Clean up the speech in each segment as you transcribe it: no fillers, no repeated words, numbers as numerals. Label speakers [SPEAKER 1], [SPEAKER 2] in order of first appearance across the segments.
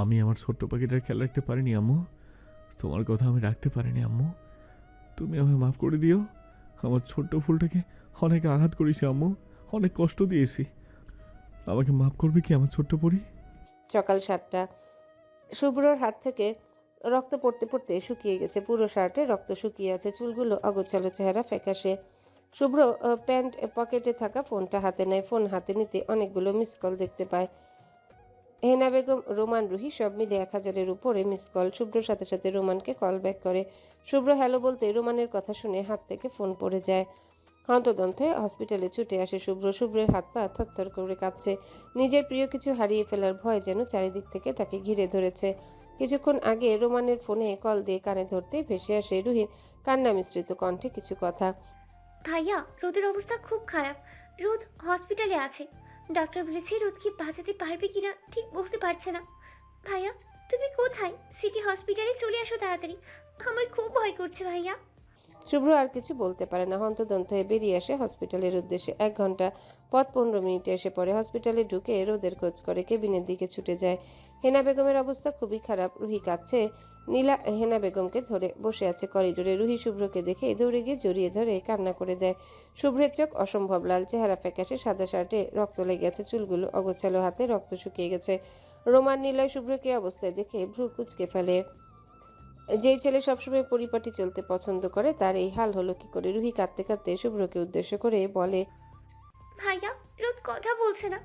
[SPEAKER 1] আমি আমার ছোট্ট পাখিটার খেয়াল রাখতে পারিনি আম্মু। তোমার কথা আমি রাখতে পারিনি আম্মু। তুমি আমায় মাফ করে দিও। আমার ছোট্ট ফুলটাকে অনেক আঘাত করেছি আম্মু, অনেক কষ্ট দিয়েছি। আমাকে মাফ করবে কি আমার ছোট্ট পরি?
[SPEAKER 2] সকাল 7টা। শুভ্রর হাত থেকে রক্ত পড়তে পড়তে শুকিয়ে গেছে, পুরো শার্টে রক্ত শুকিয়ে আছে, চুলগুলো অগোছালো, চেহারা ফ্যাকাশে। শুভ্র প্যান্ট পকেটে থাকা ফোনটা হাতে নেয়। ফোন হাতে নিতে অনেকগুলো মিস কল দেখতে পায়। হেনা বেগম, রোমান, রুহি সব মিলে 1000-এর উপরে মিস কল। শুভ্রর সাথে সাথে রোমানকে কল ব্যাক করে। শুভ্র হ্যালো বলতে রোমানের কথা শুনে হাত থেকে ফোন পড়ে যায়। হন্তদন্তে হসপিটালে ছুটে আসে শুভ্র। শুভ্রের হাত পা থরথর করে কাঁপছে। নিজের প্রিয় কিছু হারিয়ে ফেলার ভয় যেন চারিদিক থেকে তাকে ঘিরে ধরেছে। কিছুক্ষণ আগে রোমানের ফোনে কল দিয়ে কানে ধরতেই ভেসে আসে রুহির কান্না মিশ্রিত কণ্ঠে কিছু কথা।
[SPEAKER 3] ভাইয়া, রোদের অবস্থা খুব খারাপ। রোদ হসপিটালে আছে। ডক্টর বলেছে রোদ কি বাঁচাতে পারবে কিনা ঠিক বলতে পারছে না। ভাইয়া, তুমি কোথায়? সিটি হসপিটালে চলে আসো তাড়াতাড়ি। আমার খুব ভয় করছে ভাইয়া।
[SPEAKER 2] শুভ্র আর কিছু বলতে পারে না, হন্তদন্ত হয়ে বেরিয়ে আসে হসপিটালের উদ্দেশ্যে। 1 ঘন্টা পথ 15 মিনিটে এসে পড়ে। হসপিটালে ঢুকে রোদের খোঁজ করে, কেবিনের দিকে ছুটে যায়। হেনা বেগমের অবস্থা খুবই খারাপ, রুহি কাঁদছে। নীলা হেনা বেগমকে ধরে বসে আছে করিডোরে। রুহি শুভ্রকে দেখে দৌড়ে গিয়ে জড়িয়ে ধরে কান্না করে দেয়। শুভ্রের চোখ অসম্ভব লাল, চেহারা ফ্যাকাশে, সাদা শার্টে রক্ত লেগে আছে, চুলগুলো অগোছালো, হাতে রক্ত শুকিয়ে গেছে। রোমান নীলয় শুভ্রকে অবস্থায় দেখে ভ্রু কুঁচকে ফেলে। যেই ছেলে সবসময় পরিপাটি চলতে পছন্দ করে তার এই হাল হলো কি করে? রুহি কাঁদতে কাঁদতে শুভ্রকে উদ্দেশ্য করে বলে,
[SPEAKER 3] ভাইয়া, রোদ কথা বলছে না।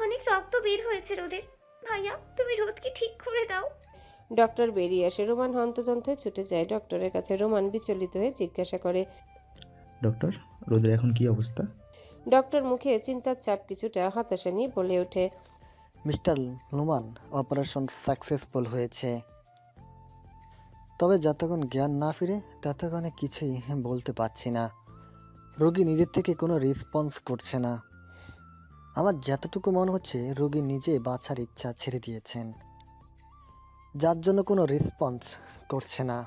[SPEAKER 3] অনেক রক্ত বের হয়েছে রোদের। ভাইয়া, তুমি রোদকে ঠিক করে দাও।
[SPEAKER 2] ডক্টর বেরিয়ে আসে। রোমান হন্তদন্ত হয়ে ছুটে যায় ডক্টরের কাছে। রোমান বিচলিত হয়ে জিজ্ঞাসা করে।
[SPEAKER 4] ডক্টর, রোদের এখন কি অবস্থা?
[SPEAKER 2] ডক্টর মুখে চিন্তার ছাপ, কিছুটা হতাশা নিয়ে বলে ওঠে,
[SPEAKER 5] মিস্টার নোমান, অপারেশন সাকসেসফুল হয়েছে, তবে যতক্ষণ জ্ঞান না ফিরে ততক্ষণে কিছুই বলতে পারছি না। রোগী নিজের থেকে কোনো রেসপন্স করছে না। আমার যতটুকু মনে হচ্ছে রোগী নিজে বাঁচার ইচ্ছা ছেড়ে দিয়েছেন, যার জন্য কোনো রেসপন্স করছে না।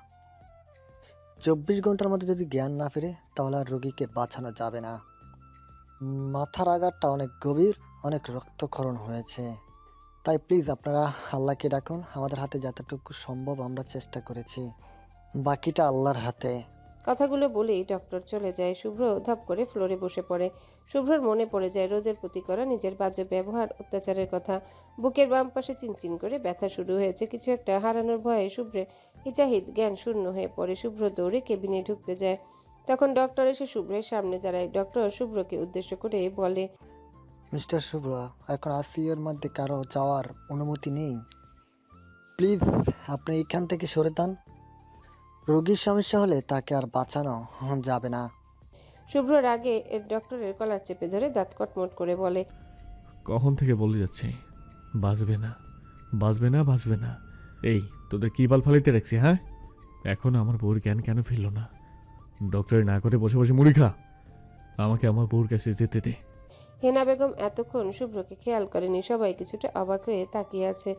[SPEAKER 5] 24 ঘন্টার মধ্যে যদি জ্ঞান না ফিরে তাহলে আর রোগীকে বাঁচানো যাবে না। মাথার আঘাতটা অনেক গভীর, অনেক রক্তক্ষরণ হয়েছে। তাই প্লিজ আপনারা আল্লাহকে ডাকুন। আমাদের হাতে যতটুকু সম্ভব আমরা চেষ্টা করেছি, বাকিটা আল্লাহর হাতে।
[SPEAKER 2] কথাগুলো বলেই ডক্টর চলে যায়। শুভ্র ধপ করে ফ্লোরে বসে পড়ে। শুভ্রর মনে পড়ে যায় রোদের প্রতি করা নিজের বাজে ব্যবহার, অত্যাচারের কথা। বুকের বাম পাশে চিনচিন করে ব্যথা শুরু হয়েছে। কিছু একটা হারানোর ভয়ে শুভ্রের হিতাহিত জ্ঞান শূন্য হয়ে পড়ে। শুভ্র দৌড়ে কেবিনে ঢুকতে যায়। তখন ডক্টর এসে শুভ্রের সামনে দাঁড়ায়। ডক্টর শুভ্রকে উদ্দেশ্য করে বলে,
[SPEAKER 5] মিস্টার শুভ্র, এখন আইসিইউর মধ্যে কারো যাওয়ার অনুমতি নেই। প্লিজ আপনি এখান থেকে সরে যান। রোগীর সমস্যা হলে তাকে আর বাঁচানো যাবে না।
[SPEAKER 2] শুভ্রর আগে ডক্টরের কলার চেপে ধরে দাঁত কটমট করে বলে,
[SPEAKER 1] কখন থেকে বলে যাচ্ছি বাঁচবে না, বাঁচবে না, বাঁচবে না। এই তোদের কি বাল ফালিতে রাখছি? হ্যাঁ, এখন আমার বউর জ্ঞান কেন ফিরল না? ডক্টরে না করে বসে বসে মুড়ি খা। আমাকে আমার বউর কাছে যেতে দে।
[SPEAKER 2] হেনা বেগম এতক্ষণ শুভ্রকে খেয়াল করেনি। সবাই কিছুটা অবাক হয়ে তাকিয়ে আছে।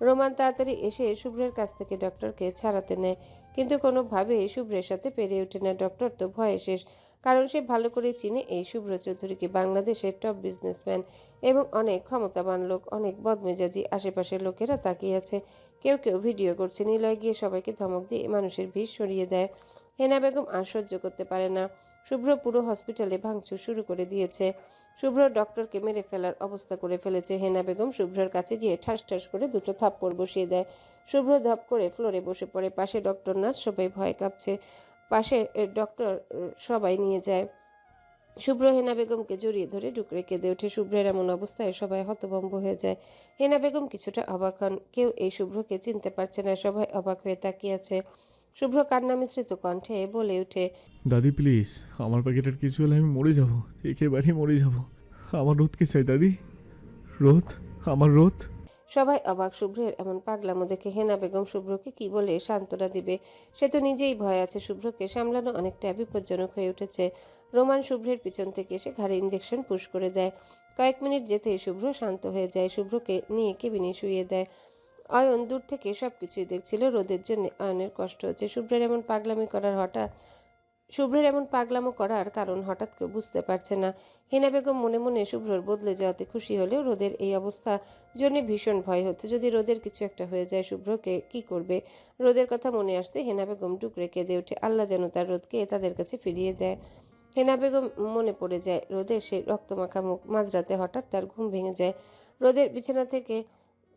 [SPEAKER 2] রোমান তাড়াতাড়ি এসে শুভ্রের কাছ থেকে ডক্টরকে ছাড়াতে নেয়, কিন্তু কোনোভাবেই শুভ্রের সাথে পেরে ওঠে না। ডক্টর তো ভয়ে শেষ, কারণ সে ভালো করে চিনে এই শুভ্র চৌধুরীকে, বাংলাদেশের টপ বিজনেসম্যান এবং অনেক ক্ষমতাবান লোক, অনেক বদমেজাজি। আশেপাশের লোকেরা তাকিয়ে আছে, কেউ কেউ ভিডিও করছে। নিলয় গিয়ে সবাইকে ধমক দিয়ে মানুষের ভিড় সরিয়ে দেয়। হেনা বেগম আর সহ্য করতে পারে না। শুভ্র পুরো হসপিটালে ভাঙচুর শুরু করে দিয়েছে। শুভ্র ডক্টরকে মেরে ফেলার অবস্থা করে ফেলেছে। হেনা বেগম শুভ্রর কাছে গিয়ে ঠাস ঠাস করে 2টো থাপ্পড় বসিয়ে দেয়। শুভ্র ধপ করে ফ্লোরে বসে পড়ে। পাশে ডক্টর, নার্স সবাই ভয় কাঁপছে। পাশে ডক্টর সবাই নিয়ে যায়। শুভ্র হেনা বেগমকে জড়িয়ে ধরে ডুকরে কেঁদে ওঠে। শুভ্রের এমন অবস্থায় সবাই হতভম্ব হয়ে যায়। হেনা বেগম কিছুটা অবাক হন। কেউ এই শুভ্রকে চিনতে পারছে না, সবাই অবাক হয়ে তাকিয়ে আছে। শুভ্র কান্না মিশ্রিত কণ্ঠে বলে ওঠে,
[SPEAKER 1] দাদি প্লিজ, আমার প্যাকেটের কিছু হলে আমি মরে যাব, একেবারেই মরে যাব। আমার রোদকে চাই দাদি, রোদ, আমার রোদ।
[SPEAKER 2] সবাই অবাক। শুভ্রের এমন পাগলামো দেখে হেনা বেগম শুভ্রকে কি বলে সান্ত্বনা দিবে? সে তো নিজেই ভয় আছে। শুভ্রকে সামলানো অনেকটা বিপজ্জনক হয়ে উঠেছে। রোমান শুভ্রের পিছন থেকে এসে ঘাড়ে ইঞ্জেকশন পুশ করে দেয়। কয়েক মিনিট যেতেই শুভ্র শান্ত হয়ে যায়। শুভ্রকে নিয়ে কেবিনে শুইয়ে দেয়। অয়ন দূর থেকে সবকিছুই দেখছিল। রোদের জন্য অয়নের কষ্ট হচ্ছে। শুভ্রের এমন পাগলামি করার হঠাৎ শুভ্রের এমন পাগলামো করার কারণ হঠাৎ কেউ বুঝতে পারছে না। হেনা বেগম মনে মনে শুভ্রর বদলে যাওয়াতে খুশি হলেও রোদের এই অবস্থা জন্য ভীষণ ভয় হচ্ছে। যদি রোদের কিছু একটা হয়ে যায় শুভ্রকে কি করবে? রোদের কথা মনে আসতে হেনা বেগম টুকরে কেঁদে ওঠে। আল্লাহ যেন তার রোদকে তাদের কাছে ফিরিয়ে দেয়। হেনা বেগম মনে পড়ে যায় রোদের সেই রক্তমাখা মুখ। মাঝরাতে হঠাৎ তার ঘুম ভেঙে যায়। রোদের বিছানা থেকে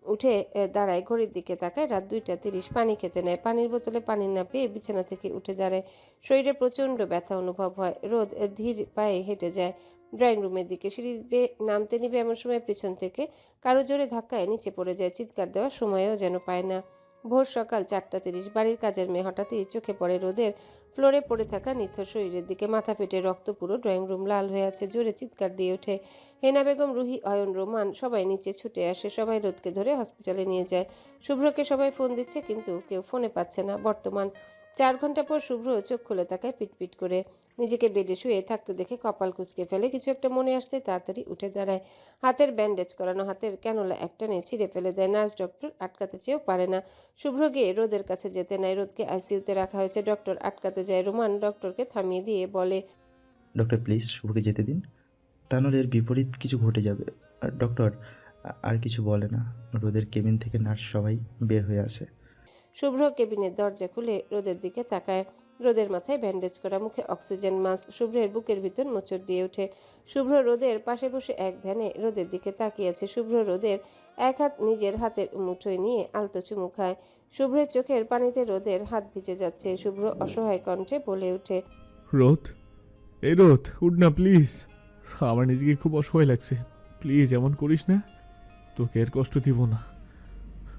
[SPEAKER 2] উঠে দাঁড়ায়, ঘড়ির দিকে তাকায়, রাত 2:30। পানি খেতে নেয়, পানির বোতলে পানি না পেয়ে বিছানা থেকে উঠে দাঁড়ায়। শরীরে প্রচণ্ড ব্যথা অনুভব হয়। রোদ ধীর পায়ে হেঁটে যায় ড্রয়িং রুমের দিকে। সিঁড়ি বেয়ে নামতে নিবে এমন সময় পেছন থেকে কারো জোরে ধাক্কায় নিচে পড়ে যায়। চিৎকার দেওয়ার সময়ও যেন পায় না। ভোর সকাল 4:30। বাড়ির কাজের মেয়ে হঠাৎই চোখে পড়ে রোদের ফ্লোরে পড়ে থাকা নিথর শরীরের দিকে। মাথা ফেটে রক্ত, পুরো ড্রয়িং রুম লাল হয়ে আছে। জোরে চিৎকার দিয়ে ওঠে হেনা বেগম, রুহি, অয়ন, রোমান সবাই নিচে ছুটে আসে। সবাই রোদকে ধরে হসপিটালে নিয়ে যায়। শুভ্রকে সবাই ফোন দিচ্ছে কিন্তু কেউ ফোনে পাচ্ছে না। বর্তমান 4 ঘন্টা পর শুভ্র চোখ খুলে তাকায় পিটপিট করে। নিজেকে বেডে শুয়ে থাকতে দেখে কপাল কুঁচকে ফেলে। কিছু একটা মনে আসতে তাড়াতাড়ি উঠে দাঁড়ায়। হাতের ব্যান্ডেজ করানো হাতের ক্যানোলা একটানে ছিঁড়ে ফেলে দেয়। নার্স ডক্টর আটকাতে চেয়েও পারে না। শুভ্র গিয়ে রোদের কাছে যেতে নেয়। রোদকে আইসিইউতে রাখা হয়েছে। ডক্টর আটকাতে যায়। রোমান ডক্টরকে থামিয়ে দিয়ে বলে,
[SPEAKER 4] ডক্টর প্লিজ শুভকে যেতে দিন, তা নাহলে এর বিপরীত কিছু ঘটে যাবে। আর ডক্টর আর কিছু বলে না। রোদের কেবিন থেকে নার্স সবাই বের হয়ে আসে।
[SPEAKER 2] শুভ্র কেবিনের দরজা খুলে রোদের দিকে তাকায়। রোদের মাথায় ব্যান্ডেজ করা, মুখে অক্সিজেন মাস্ক। শুভ্রের বুকের ভিতর মোচড় দিয়ে ওঠে। শুভ্র রোদের পাশে বসে এক ধ্যানে রোদের দিকে তাকিয়ে আছে। শুভ্র রোদের এক হাত নিজের হাতের মুঠোয় নিয়ে আলতো চুমু খায়। শুভ্রের চোখের পানিতে রোদের হাত ভিজে যাচ্ছে। শুভ্র অসহায় কণ্ঠে বলে ওঠে,
[SPEAKER 1] রোদ, এই রোদ, উঠ না প্লিজ। আমার নিজেকে খুব অসহায় লাগছে। প্লিজ এমন করিস না, তোকে আর কষ্ট দিব না,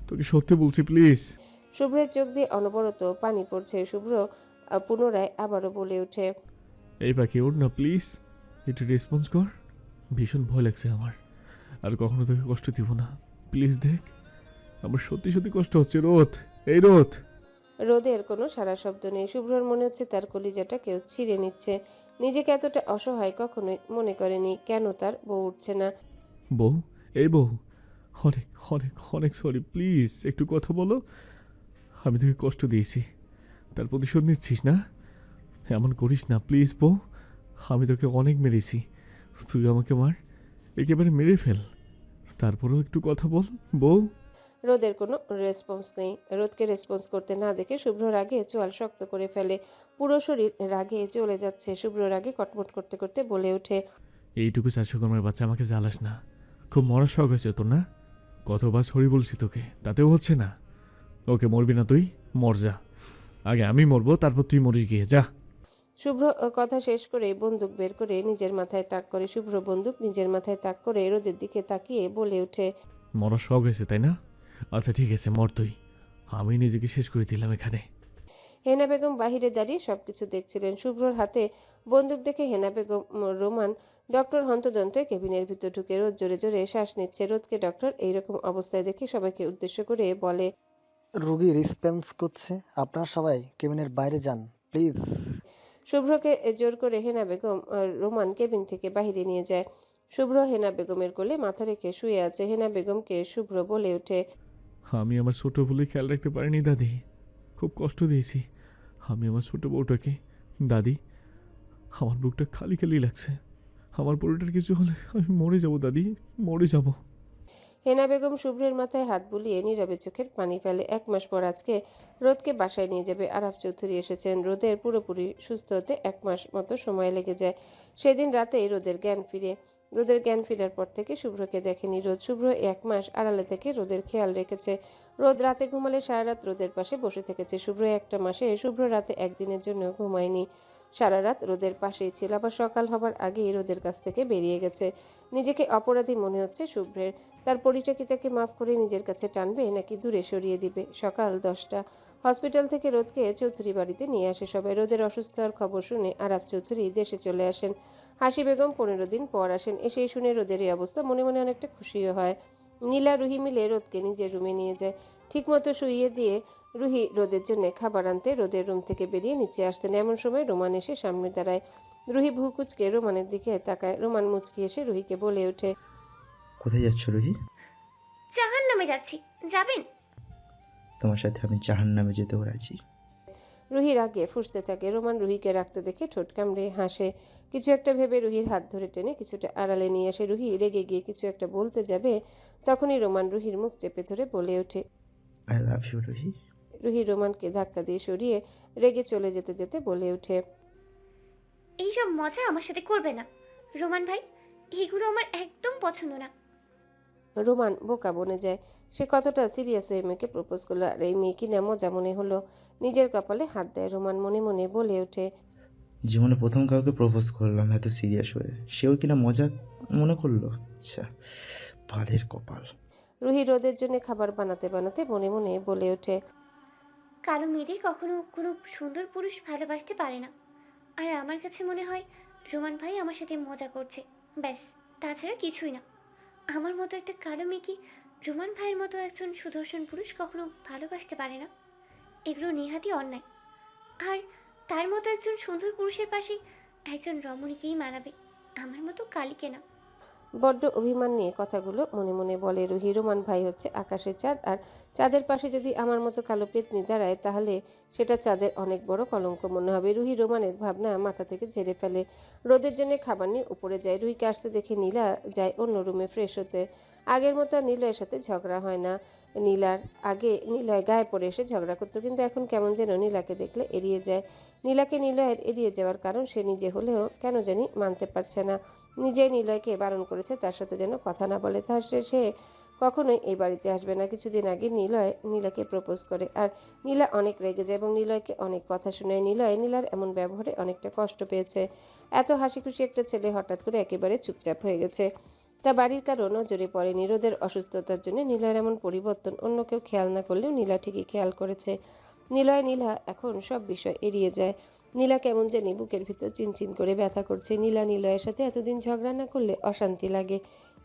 [SPEAKER 1] তোকে সত্যি বলছি প্লিজ।
[SPEAKER 2] শুভ্রের চোখ দিয়ে অনবরত পানি পড়ছে। শুভ্র পুনরায় আবারও বলে ওঠে,
[SPEAKER 1] এই পাখি উঠ না প্লিজ, একটু রেসপন্স কর। ভীষণ ভয় লাগছে আমার, আর কখনো তোকে কষ্ট দিব না। প্লিজ দেখ, আমার সত্যি সত্যি কষ্ট হচ্ছে। রোদ, এই রোদ।
[SPEAKER 2] রোদের কোনো সারা শব্দ নেই। শুভ্রর মনে হচ্ছে তার কলিজাটা কেউ ছিঁড়ে নিচ্ছে। নিজেকে এতটা অসহায় কখনোই মনে করেনি। কেন তার বউ উঠছে না?
[SPEAKER 1] বউ, এই বউ, অনেক অনেক অনেক সরি, প্লিজ একটু কথা বলো। আমি তোকে কষ্ট দিয়েছি, তার প্রতিশোধ নিচ্ছিস না? এমন করিস না প্লিজ বউ। আমি তোকে অনেক মেরেছি, তুই আমাকে মার, একেবারে মেরে ফেল, তারপরেও একটু কথা বল বউ।
[SPEAKER 2] রোদের কোনো রেসপন্স নেই। রোদকে রেসপন্স করতে না দেখে শুভ্র রাগে চোয়াল শক্ত করে ফেলে। পুরো শরীর রাগে চলে যাচ্ছে। শুভ্র রাগে কটমট করতে করতে বলে ওঠে,
[SPEAKER 1] এইটুকু চাষকর্মের বাচ্চা আমাকে জ্বালাস না। খুব মরার শখ হয়েছে তোর না? কতবার সরি বলছি তোকে, তাতেও হচ্ছে না। ওকে, মরবি না তুই, মর যা। আগে আমি মরবো, তারপর তুই মরিস গিয়ে, যা।
[SPEAKER 2] শুভ্র কথা শেষ করে বন্দুক বের করে নিজের মাথায় তাক করে। শুভ্র বন্দুক নিজের মাথায় তাক করে রোদের দিকে তাকিয়ে বলে ওঠে,
[SPEAKER 1] মরার শখ হয়েছে তাই না? আচ্ছা ঠিক আছে, মর তুই, আমি নিজেকে শেষ করে দিলাম এখানে।
[SPEAKER 2] হেনা বেগম বাহিরে দাঁড়িয়ে সবকিছু দেখছিলেন। শুভ্রর হাতে বন্দুক দেখে হেনা বেগম, রোমান, ডক্টর হন্তদন্ত কেবিনের ভিতর ঢুকে। রোদ জোরে জোরে শ্বাস নিচ্ছে। রোদকে ডক্টর এইরকম অবস্থায় দেখে সবাইকে উদ্দেশ্য করে বলে,
[SPEAKER 5] রোগী রেসপন্স করছে, আপনারা সবাই কেবিনের বাইরে যান প্লিজ।
[SPEAKER 2] শুভ্রকে জোর করে হেনা বেগম রোমান কেবিন থেকে বাহিরে নিয়ে যায়। শুভ্র হেনা বেগমের কোলে মাথা রেখে শুয়ে আছে। হেনা বেগমকে শুভ্র বলে ওঠে,
[SPEAKER 1] আমি আমার ছোট বলে খেয়াল রাখতে পারিনি দাদি, খুব কষ্ট দিয়েছি আমি আমার ছোট বউটাকে। দাদি, আমার বুকটা খালি খালি লাগছে। আমার পরিটার কিছু হলে আমি মরে যাব দাদি, মরে যাব।
[SPEAKER 2] হেনা বেগম শুভ্রের মাথায় হাত বুলিয়ে নীরবে চোখের পানি ফেলে। 1 মাস পর আজকে রোদকে বাসায় নিয়ে যাবে। আরাফ চৌধুরী এসেছেন। রোদের পুরোপুরি সুস্থ হতে 1 মাস মতো সময় লেগে যায়। সেদিন রাতেই রোদের জ্ঞান ফিরে। রোদের জ্ঞান ফেরার পর থেকে শুভ্রকে দেখেনি রোদ। শুভ্র 1 মাস আড়ালে থেকে রোদের খেয়াল রেখেছে। রোদ রাতে ঘুমালে সারা রাত রোদের পাশে বসে থেকেছে। শুভ্র 1টা মাসে শুভ্র রাতে একদিনের জন্য ঘুমায়নি। সারা রাত রোদের পাশেই ছিল। আবার সকাল হবার আগেই রোদের কাছ থেকে বেরিয়ে গেছে। নিজেকে অপরাধী মনে হচ্ছে শুভ্রের। তার পরিটা কি তাকে মাফ করে নিজের কাছে টানবে নাকি দূরে সরিয়ে দিবে? সকাল 10টা। হসপিটাল থেকে রোদকে চৌধুরী বাড়িতে নিয়ে আসে সবাই। রোদের অসুস্থ হওয়ার খবর শুনে আরাফ চৌধুরী দেশে চলে আসেন। হাসি বেগম 15 দিন পর আসেন। এসেই শুনে রোদের এই অবস্থা মনে মনে অনেকটা খুশিও হয়। নীলা, রুহি মিলে রোদকে নিজের রুমে নিয়ে যায়। ঠিকমতো শুইয়ে দিয়ে রুহি রোদের জন্য খাবার আনতে রোদের রুম থেকে বেরিয়ে নিচে আসতেন। এমন সময় রোমান এসে সামনে দাঁড়ায়। রুহি ভ্রু কুঁচকে রোমানের দিকে তাকায়। রোমান মুচকি এসে রুহিকে বলে ওঠে,
[SPEAKER 4] কোথায় যাচ্ছ রুহি?
[SPEAKER 3] জাহান্নামে যাচ্ছি, যাবেন?
[SPEAKER 4] তোমার সাথে আমি জাহান্নামে যেতেও রাজি।
[SPEAKER 2] রুহির আগে ফুঁসতে থাকে। রোমান রুহিকে রাখতে দেখে ঠোঁট কামড়ে হাসে। কিছু একটা ভেবে রুহির হাত ধরে টেনে কিছুটা আড়ালে নিয়ে আসে। রুহি রেগে গিয়ে কিছু একটা বলতে যাবে, তখনই রোমান রুহির মুখ চেপে ধরে বলে ওঠে।
[SPEAKER 4] I love you Ruhi.
[SPEAKER 2] Ruhi রোমানকে ধাক্কা দিয়ে সরিয়ে রেগে চলে যেতে যেতে বলে ওঠে।
[SPEAKER 3] এইসব মজা আমার সাথে করবে না রোমান ভাই, এগুলো আমার একদম পছন্দ না।
[SPEAKER 2] রোমান বোকা বনে যায়। সে কতটা সিরিয়াস হয়ে মেয়েকে প্রপোজ করলো, আর এই মেয়ে কি না মজা মনে হলো। নিজের কপালে হাত দেয় রোমান, মনে মনে বলে ওঠে।
[SPEAKER 4] জীবনে প্রথম কাউকে প্রপোজ করলাম এত সিরিয়াস হয়ে, সেও কিনা মজা মনে করলো। আচ্ছা, বালের কপাল।
[SPEAKER 2] রুহি রোদের জন্য খাবার বানাতে বানাতে মনে মনে বলে ওঠে।
[SPEAKER 3] কালো মেয়েদের কখনো কোনো সুন্দর পুরুষ ভালোবাসতে পারে না, আর আমার কাছে মনে হয় রোমান ভাই আমার সাথে মজা করছে, ব্যাস, তাছাড়া কিছুই না। আমার মতো একটা কালো মেয়ে কি রোমান ভাইয়ের মতো একজন সুদর্শন পুরুষ কখনো ভালোবাসতে পারে না? এগুলো নেহাতি অন্যায়। আর তার মতো একজন সুন্দর পুরুষের পাশে একজন রমণীকেই মানাবে, আমার মতো কালীকে না।
[SPEAKER 2] বড্ড অভিমান নিয়ে কথাগুলো মনে মনে বলে রুহি। রোমান ভাই হচ্ছে আকাশের চাঁদ, আর চাঁদের পাশে যদি আমার মতো কালো পেতনি দাঁড়ায় তাহলে সেটা চাঁদের অনেক বড় কলঙ্ক মনে হবে। রুহি রোমানের ভাবনা মাথা থেকে ঝেড়ে ফেলে। রোদের জন্য খাবার নিয়ে উপরে যায়। রুহিকে আসতে দেখে নীলা যায় অন্য রুমে ফ্রেশ হতে। আগের মতো আর নিলয়ের সাথে ঝগড়া হয় না। নীলার আগে নিলয় গায়ে পড়ে এসে ঝগড়া করতো, কিন্তু এখন কেমন যেন নীলাকে দেখলে এড়িয়ে যায়। নীলাকে নিলয়ের এড়িয়ে যাওয়ার কারণ সে নিজে হলেও কেন জানি মানতে পারছে না। নিজে নিলয়কে বারণ করেছে তার সাথে যেন কথা না বলে, তাহলে সে কখনোই এই বাড়িতে আসবে না। কিছুদিন আগে নিলয় নীলাকে প্রপোজ করে, আর নীলা অনেক রেগে যায় এবং নিলয়কে অনেক কথা শোনায়। নিলয় নীলার এমন ব্যবহারে অনেকটা কষ্ট পেয়েছে। এত হাসি খুশি একটা ছেলে হঠাৎ করে একেবারে চুপচাপ হয়ে গেছে। তা বাড়ির কারো নজরে পড়েনি। রোদের অসুস্থতার জন্য নীলার এমন পরিবর্তন অন্য কেউ খেয়াল না করলেও নীলা ঠিকই খেয়াল করেছে। নীলা এখন সব বিষয় এড়িয়ে যায়। নীলা কেমন জানি বুকের ভিতর চিনচিন করে ব্যথা করছে। নীলা নিলয়ের সাথে এতদিন ঝগড়া না করলে অশান্তি লাগে।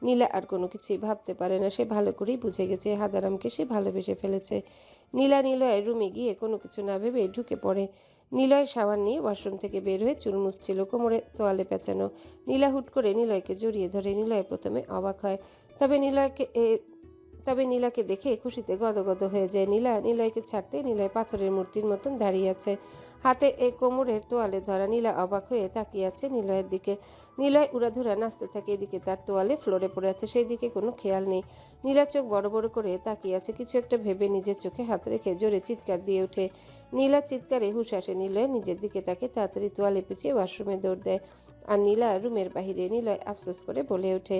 [SPEAKER 2] নীলা আর কোনো কিছুই ভাবতে পারে না। সে ভালো করেই বুঝে গেছে হাদারামকে সে ভালোবেসে ফেলেছে। নীলা নিলয়ের রুমে গিয়ে কোনো কিছু না ভেবে ঢুকে পড়ে। নিলয় শাওয়ার নিয়ে ওয়াশরুম থেকে বের হয়ে চুল মুছছিল, কোমরে তোয়ালে পেঁচানো। নীলা হুট করে নিলয়কে জড়িয়ে ধরে। নিলয় প্রথমে অবাক হয়, তবে নীলাকে দেখে খুশিতে গদগদ হয়ে যায়। নিলয়কে ছাড়তে নিলয় পাথরের মূর্তির মতন দাঁড়িয়ে আছে, হাতে কোমরের তোয়ালে ধরা। নীলা অবাক হয়ে তাকিয়ে আছে নিলয়ের দিকে। নিলয় উড়াধুরা নাচতে থাকে, এদিকে তার তোয়ালে ফ্লোরে পড়ে আছে, সেই দিকে কোনো খেয়াল নেই। নীলা চোখ বড় বড় করে তাকিয়ে আছে, কিছু একটা ভেবে নিজের চোখে হাত রেখে জোরে চিৎকার দিয়ে ওঠে। নীলার চিৎকারে হুঁশ আসে। নিলয় নিজের দিকে তাকে তাড়াতাড়ি তোয়ালে পিছিয়ে ওয়াশরুমে দৌড় দেয়। আর নীলা রুমের বাহিরে। নিলয় আফসোস করে বলে ওঠে।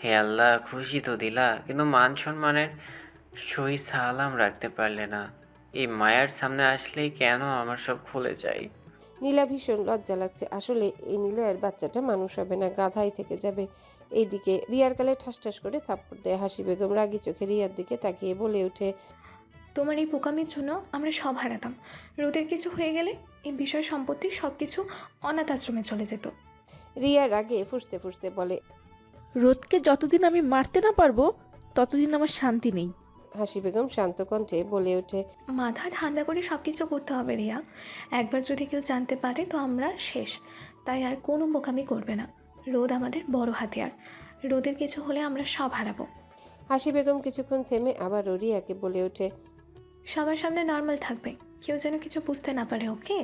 [SPEAKER 6] হে আল্লাহ, খুশি তো দিলা, কিন্তু মান সম্মানের সহি সালাম রাখতে পারলে না। এই মায়ার সামনে আসলেই কেন আমার সব খুলে যায়।
[SPEAKER 2] নীলা ভীষণ লজ্জা লাগছে। আসলে এই নিলয়ের বাচ্চাটা মানুষ হবে না, গাধাই থেকে যাবে। এইদিকে রিয়ার গালে ঠাস ঠাস করে থাপ্পড় দেয় হাসি বেগম। রাগী চোখে রিয়ার দিকে তাকিয়ে বলে ওঠে।
[SPEAKER 7] তোমার এই বোকামির জন্য আমরা সব হারাতাম। রোদের কিছু হয়ে গেলে এই বিষয় সম্পত্তি সব কিছু অনাথ আশ্রমে চলে যেত।
[SPEAKER 2] রিয়া রাগে ফুঁসতে ফুঁসতে বলে।
[SPEAKER 8] রোদকে যতদিন আমি মারতে না পারবো ততদিন আমার শান্তি নেই।
[SPEAKER 2] হাসি বেগম শান্ত কণ্ঠে বলে ওঠে।
[SPEAKER 7] মাথা ঠান্ডা করে সব কিছু করতে হবে রিয়া। একবার যদি কেউ জানতে পারে তো আমরা শেষ। তাই আর কোনো বোকামি করবে না। রোদ আমাদের বড় হাতিয়ার। রোদের কিছু হলে আমরা সব হারাবো।
[SPEAKER 2] হাসি বেগম কিছুক্ষণ থেমে আবার রিয়াকে বলে ওঠে।
[SPEAKER 7] সবার সামনে নর্মাল থাকবে, কেউ যেন কিছু বুঝতে না পারে, ওকে?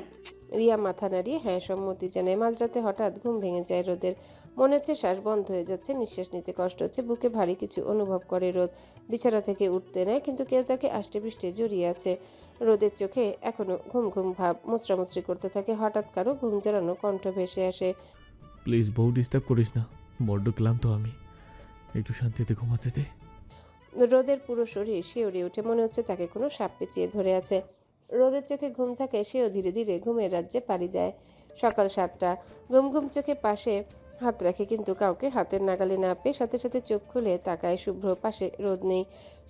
[SPEAKER 2] রিয়া মাথা নাড়িয়ে হ্যাঁ সম্মতি জানায়। মাঝরাতে হঠাৎ ঘুম ভেঙে যায় রোদের। মনে হচ্ছে শ্বাস বন্ধ হয়ে যাচ্ছে, নিঃশ্বাস নিতে কষ্ট হচ্ছে, বুকে ভারী কিছু অনুভব করে রোদ। বিছানা থেকে উঠতে নেয়, কিন্তু কেউ তাকে আষ্টে পৃষ্ঠে জড়িয়ে আছে। রোদের চোখে এখনো ঘুম ঘুম ভাব, মোচড়ামুচড়ি করতে থাকে। হঠাৎ কারো ঘুম জড়ানো কণ্ঠ ভেসে আসে।
[SPEAKER 1] প্লিজ বউ ডিস্টার্ব করিস না, বড্ড ক্লান্ত আমি, একটু শান্তিতে ঘুমাতে দে।
[SPEAKER 2] রোদের পুরো শরীর শিউরে ওঠে, মনে হচ্ছে তাকে কোনো সাপ পেঁচিয়ে ধরে আছে। রোদের চোখে ঘুম থাকে, সেও ধীরে ধীরে ঘুমের রাজ্যে পাড়ি দেয়। সকাল 7টা। ঘুম ঘুম চোখে পাশে হাত রাখে, কিন্তু কাউকে হাতের নাগালে না পেয়ে সাথে সাথে চোখ খুলে তাকায় শুভ্র। পাশে রোদ নেই।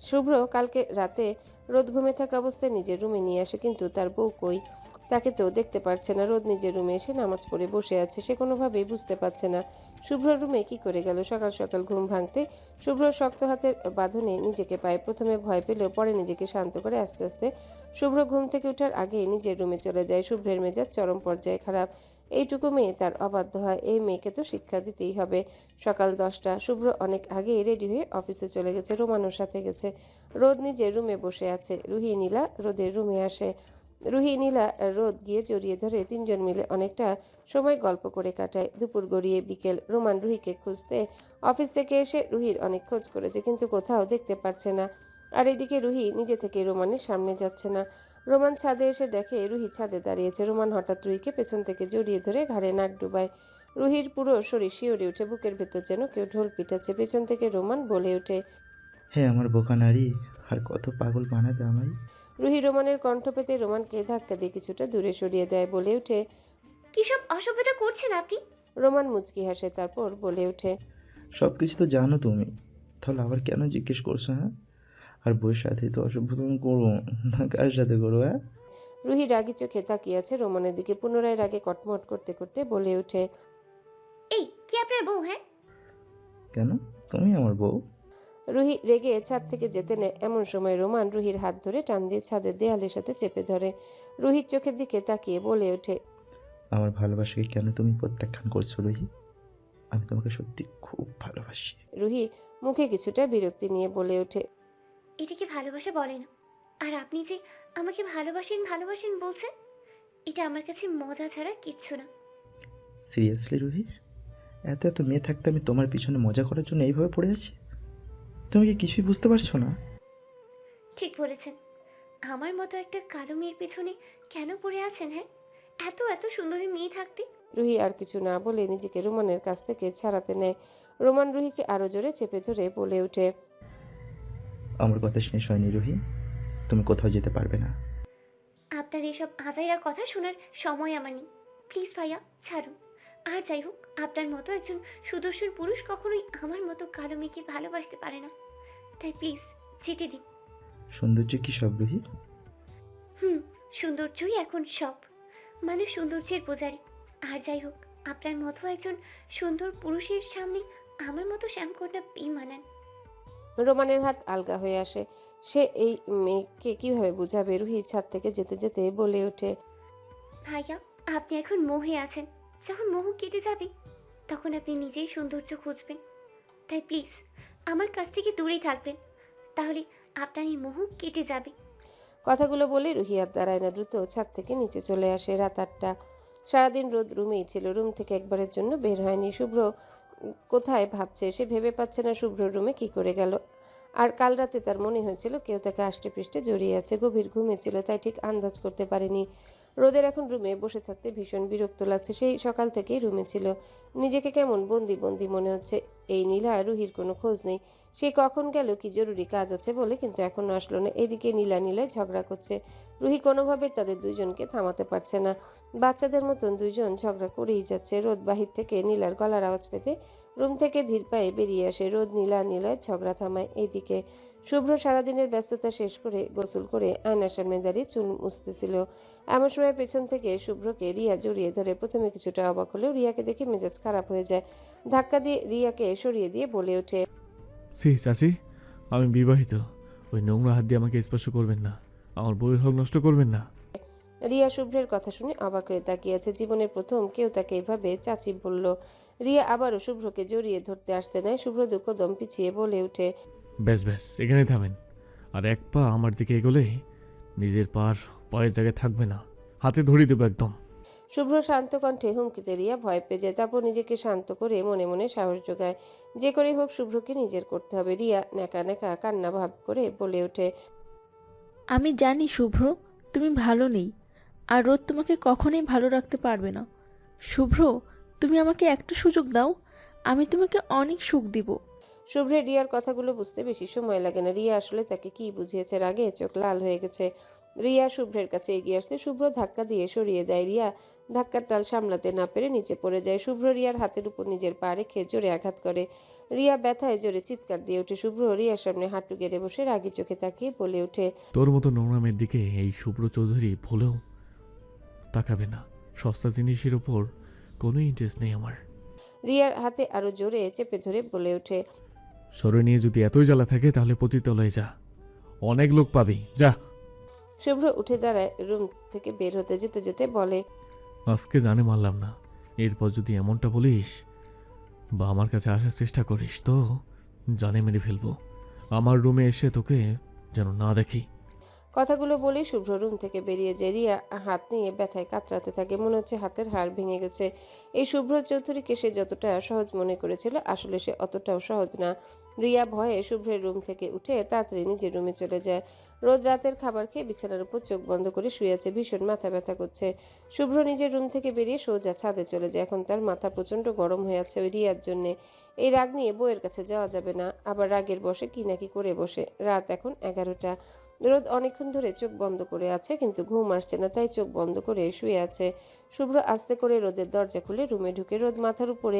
[SPEAKER 2] শুভ্র কালকে রাতে রোদ ঘুমে থাকা অবস্থায় নিজের রুমে নিয়ে আসে, কিন্তু তার বউ কই, তাকে তো দেখতে পারছে না। রোদ নিজের রুমে এসে নামাজ পড়ে বসে আছে, সে কোনোভাবেই বুঝতে পারছে না শুভ্র রুমে কি করে গেল। সকাল সকাল ঘুম ভাঙতে শুভ্র শক্ত হাতের বাঁধনে নিজেকে পায়। প্রথমে ভয় পেলেও পরে নিজেকে শান্ত করে আস্তে আস্তে শুভ্র ঘুম থেকে ওঠার আগে নিজের রুমে চলে যায়। শুভ্রের মেজাজ চরম পর্যায়ে খারাপ। এইটুকু মেয়ে তার অবাধ্য হয়, এই মেয়েকে তো শিক্ষা দিতেই হবে। সকাল 10টা। শুভ্র অনেক আগে রেডি হয়ে অফিসে চলে গেছে, রোমানোর সাথে গেছে। রোদ নিজের রুমে বসে আছে। রুহি নীলা রোদের রুমে আসে। রুহি, নীলা, রোদ গিয়ে জড়িয়ে ধরে তিনজন মিলে অনেকটা সময় গল্প করে কাটায়। দুপুর গড়িয়ে বিকেল। রোমান রুহিকে খুঁজতে অফিস থেকে এসে রুহির অনেক খোঁজ করেছে, কিন্তু কোথাও দেখতে পারছে না। আর এদিকে রুহি নিজে থেকে রোমানের সামনে যাচ্ছে না। রোমান ছাদে এসে দেখে রুহি ছাদে দাঁড়িয়েছে। রোমান হঠাৎ রুহিকে পেছন থেকে জড়িয়ে ধরে ঘাড়ে নাক ডুবায়। রুহির পুরো শরীর শিউরে উঠে, বুকের ভেতর যেন কেউ ঢোল পিটাচ্ছে। পেছন থেকে রোমান বলে ওঠে,
[SPEAKER 4] হে আমার বোকা নারী, আর কত পাগল বানাবে আমায়।
[SPEAKER 2] রুহি রোমানের কণ্ঠ পেতে রোমানকে ধাক্কা দিয়ে কিছুটা দূরে সরিয়ে দেয়। বলে ওঠে,
[SPEAKER 3] কী সব অসভ্যতা করছেন আপনি?
[SPEAKER 2] রোমান মুচকি হাসে, তারপর বলে ওঠে,
[SPEAKER 4] সব কিছু তো জানো তুমি, তাহলে আবার কেন জিজ্ঞেস করছো? হ্যাঁ, আর বইয়ের সাথে তো অসভ্যতা করো না, কার সাথে করো? হ্যাঁ,
[SPEAKER 2] রুহি রাগী চোখে তাকিয়ে আছে রোমানের দিকে। পুনরায় রাগে কটমট করতে করতে বলে ওঠে,
[SPEAKER 3] এই কি আপনার বউ? হ্যাঁ,
[SPEAKER 4] কেন? তুমি আমার বউ।
[SPEAKER 2] রুহি রেগে ছাদ থেকে যেতে নেয়। এমন সময় রোমান রুহির হাত ধরে টান দিয়ে ছাদের দেয়ালের সাথে চেপে ধরে। রুহির চোখের দিকে তাকিয়ে বলে ওঠে,
[SPEAKER 4] আমার ভালোবাসাকে কেন তুমি প্রত্যাখ্যান করছো রুহি? আমি তোমাকে সত্যি খুব ভালোবাসি।
[SPEAKER 2] রুহি মুখে কিছুটা বিরক্তি নিয়ে বলে ওঠে,
[SPEAKER 3] এটাকে ভালোবাসা বলে না। আর আপনি যে আমাকে ভালোবাসেন ভালোবাসেন বলছেন, এটা আমার কাছে মজা ছাড়া কিচ্ছু না।
[SPEAKER 4] সিরিয়াসলি রুহি, এত এত মেয়ে থাকতে আমি তোমার পিছনে মজা করার জন্য এইভাবে পড়ে আছি? তুমি কি কিছুই বুঝতে পারছো না?
[SPEAKER 3] ঠিক বলেছেন। আমার মতো একটা কালো মেয়ের পেছনে কেন পড়ে আছেন? হ্যাঁ, এত এত সুন্দরী মেয়ে থাকতে।
[SPEAKER 2] রুহি আর কিছু না বলে নিজেকে রোমানের কাছ থেকে ছাড়াতে নেয়। রোমান রুহিকে আরো জোরে চেপে ধরে বলে ওঠে,
[SPEAKER 4] আমার কথা শেষ হয়নি রুহি, তুমি কোথাও যেতে পারবে না।
[SPEAKER 3] আপনার এসব আজাইরা কথা শোনার সময় আমার নেই। প্লিজ ভাইয়া, ছাড়ুন। আর যাই হোক, আপনার মতো একজন সুদর্শন পুরুষ কখনোই আমার মতো কালো মেয়েকে ভালোবাসতে পারে না। তাই প্লিজ যেতে দিন।
[SPEAKER 4] সৌন্দর্য কি সব রুহি?
[SPEAKER 3] সৌন্দর্যই এখন সব। মানুষ সৌন্দর্যের পূজারী। আর যাই হোক, আপনার মতো একজন সুন্দর পুরুষের সামনে আমার মতো শ্যামকন্যা বেমানান।
[SPEAKER 2] রোমানের হাত আলগা হয়ে আসে। সে এই মেয়েকে কিভাবে বুঝাবে। রুহি ছাদ থেকে যেতে যেতে বলে ওঠে,
[SPEAKER 3] ভাইয়া, আপনি এখন মোহে আছেন। যখন মোহ কেটে যাবে, তখন আপনি নিজেই সৌন্দর্য খুঁজবেন। তাই প্লিজ আমার কাছ থেকে দূরেই থাকবেন, তাহলে আপনার এই মোহ কেটে যাবে।
[SPEAKER 2] কথাগুলো বলে রুহি আর দাঁড়ায় না, দ্রুত ছাদ থেকে নিচে চলে আসে। রাত 8টা। সারাদিন রোদ রুমেই ছিল, রুম থেকে একবারের জন্য বের হয়নি। শুভ্র কোথায় ভাবছে, সে ভেবে পাচ্ছে না শুভ্র রুমে কি করে গেল। আর কাল রাতে তার মনে হয়েছিল কেউ তাকে আষ্টে পৃষ্ঠে জড়িয়ে আছে। গভীর ঘুমে ছিল, তাই ঠিক আন্দাজ করতে পারেনি। রোদের এখন রুমে বসে থাকতে ভীষণ বিরক্ত লাগছে। সেই সকাল থেকেই রুমে ছিল, নিজেকে কেমন বন্দি বন্দি মনে হচ্ছে। এই নীলা রুহির কোনো খোঁজ নেই। সে কখন গেল, কি জরুরি কাজ আছে বলে, কিন্তু এখনো আসলো না। এদিকে নীলা নীলায় ঝগড়া করছে। রুহি কোনোভাবে তাদের দুইজনকে থামাতে পারছে না। বাচ্চাদের মতন দুইজন ঝগড়া করেই যাচ্ছে। রোদ বাহির থেকে নীলার গলার আওয়াজ পেতে রুম থেকে ধীর পায়ে বেরিয়ে আসে। রোদ নীলা নিলয় ঝগড়া থামায়। এইদিকে শুভ্র সারাদিনের ব্যস্ততা শেষ করে গোসল করে আয়নার সামনে দাঁড়িয়ে চুল মুছতেছিল। এমন সময় পেছন থেকে শুভ্রকে রিয়া জড়িয়ে ধরে। প্রথমে কিছুটা অবাক হলেও রিয়াকে দেখে মেজাজ খারাপ হয়ে যায়। ধাক্কা দিয়ে রিয়াকে সরিয়ে দিয়ে বলে ওঠে,
[SPEAKER 1] চাচি, আমি বিবাহিত। ওই নোংরা হাত দিয়ে আমাকে স্পর্শ করবেন না, আমার বউয়ের হক নষ্ট করবেন না।
[SPEAKER 2] রিয়া শুভ্রের কথা শুনে অবাক হয়ে তাকিয়ে আছে। জীবনের প্রথম কেউ তাকে এভাবে চাচি বলল। রিয়া আবারও শুভ্রকে জড়িয়ে ধরতে আসতে নেয়। শুভ্র দুঃখ দম পিছিয়ে বলে ওঠে,
[SPEAKER 1] ব্যাস ব্যাস, এখানে থামেন। আর এক পা আমার দিকে এগোলে নিজের পায়ের জায়গায় থাকবে না, হাতে ধরিয়ে দেবো একদম।
[SPEAKER 2] শুভ্র শান্ত কণ্ঠে হুমকিতে রিয়া ভয় পেয়ে যায়। তারপর নিজেকে শান্ত করে মনে মনে সাহস যোগায়। যে করেই হোক শুভ্রকে নিজের করতে হবে। রিয়া নেকা নেকা কান্না ভাব করে বলে ওঠে,
[SPEAKER 8] আমি জানি শুভ্র, তুমি ভালো নেই, আর রোদ তোমাকে কখনোই ভালো রাখতে পারবে না। শুভ্র, তুমি আমাকে একটা সুযোগ দাও, আমি তোমাকে অনেক সুখ দিব।
[SPEAKER 2] শুভ্রের রিয়ার কথাগুলো বুঝতে বেশি সময় লাগে না। রিয়া আসলে তাকে কি বুঝিয়েছে, রাগে চোখ লাল হয়ে গেছে। রিয়া শুভ্রের কাছে এগিয়ে আসতে শুভ্র ধাক্কা দিয়ে সরিয়ে দেয়। রিয়া ধাক্কার টাল সামলাতে না পেরে নিচে পড়ে যায়। শুভ্র রিয়ার হাতের উপর নিজের পা রেখে জোরে আঘাত করে। রিয়া ব্যথায় জোরে চিৎকার দিয়ে ওঠে। শুভ্র রিয়ার সামনে হাঁটু গেড়ে বসে রাগি চোখে তাকিয়ে বলে ওঠে,
[SPEAKER 1] তোর মতো নোংরা মেয়ের দিকে এই শুভ্র চৌধুরী ভুলেও তাকাবে না। সস্তা জিনিসের ওপর কোনো ইন্টারেস্ট নেই আমার।
[SPEAKER 2] রিয়ার হাতে আরো জোরে চেপে ধরে বলে ওঠে,
[SPEAKER 1] শরীর নিয়ে যদি এতই জ্বালা থাকে তাহলে পতিতালয়ে যা, অনেক লোক পাবি, যা।
[SPEAKER 2] শুভ্র উঠে দাঁড়ায়। রুম থেকে বের হতে যেতে যেতে বলে,
[SPEAKER 1] আজকে জানে মানলাম না, এরপর যদি এমনটা বলিস বা আমার কাছে আসার চেষ্টা করিস তো জানে মেরে ফেলবো। আমার রুমে এসে তোকে যেন না দেখি।
[SPEAKER 2] কথাগুলো বলেই শুভ্র রুম থেকে বেরিয়ে যায়। রিয়া হাত নিয়ে ব্যথায় কাতরাতে থাকে, মনে হচ্ছে হাতের হাড় ভেঙে গেছে। এই শুভ্র চৌধুরীকে সে যতটা সহজ মনে করেছিল আসলে সে অতটাও সহজ না। রিয়া ভয়ে শুভ্রের রুম থেকে উঠে তাড়াতাড়ি নিজের রুমে চলে যায়। রোদ রাতের খাবার খেয়ে বিছানার উপর চোখ বন্ধ করে শুয়ে আছে, ভীষণ মাথা ব্যথা করছে। শুভ্র নিজের রুম থেকে বেরিয়ে সোজা ছাদে চলে যায়। এখন তার মাথা প্রচণ্ড গরম হয়ে আছে ওই রিয়ার জন্যে। এই রাগ নিয়ে বউয়ের কাছে যাওয়া যাবে না, আবার রাগের বসে কি নাকি করে বসে। রাত এখন 11টা। রোদ অনেকক্ষণ ধরে চোখ বন্ধ করে আছে, কিন্তু ঘুম আসছে না, তাই চোখ বন্ধ করে শুয়ে আছে। শুভ্র আস্তে করে রোদের দরজা খুলে রুমে ঢুকে। রোদ মাথার উপরে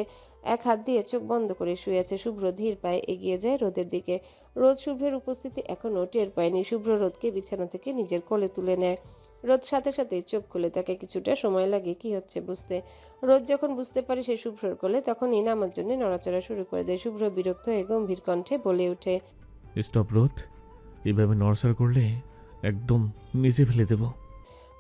[SPEAKER 2] এক হাত দিয়ে চোখ বন্ধ করে শুয়ে আছে। শুভ্র ধীর পায়ে এগিয়ে যায় রোদের দিকে। রোদ শুভ্রের উপস্থিতি এখনও টের পায়নি। শুভ্র রোদকে বিছানা থেকে নিজের কোলে তুলে নেয়। রোদ সাথে সাথে চোখ খুলে তাকে, কিছুটা সময় লাগে কি হচ্ছে বুঝতে। রোদ যখন বুঝতে পারে সে শুভ্রর কোলে, তখনই নামার জন্য নড়াচড়া শুরু করে দেয়। শুভ্র বিরক্ত হয়ে গম্ভীর কণ্ঠে বলে ওঠে,
[SPEAKER 1] স্টপ রোদ, এভাবে নড়াচড়া করলে একদম নিচে ফেলে দেব।